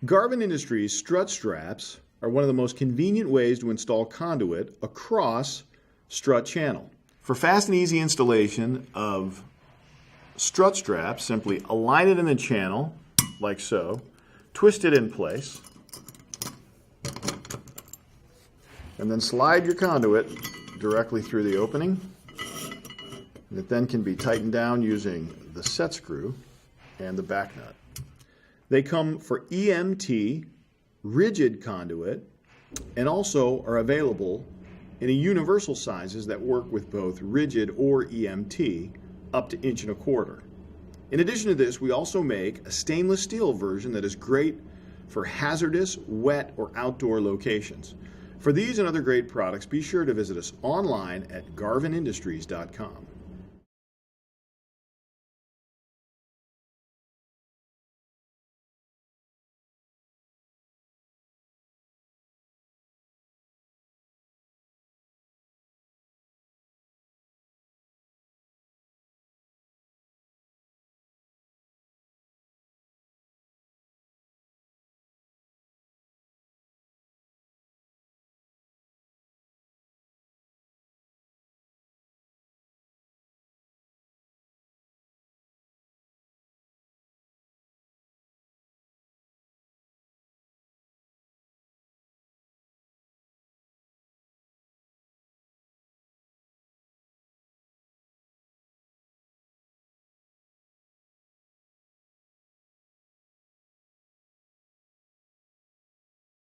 Garvin Industries strut straps are one of the most convenient ways to install conduit across strut channel. For fast and easy installation of strut straps, simply align it in the channel, like so, twist it in place, and then slide your conduit directly through the opening. And it then can be tightened down using the set screw and the back nut. They come for EMT, rigid conduit, and also are available in a universal sizes that work with both rigid or EMT up to 1.25 inches. In addition to this, we also make a stainless steel version that is great for hazardous, wet, or outdoor locations. For these and other great products, be sure to visit us online at garvinindustries.com.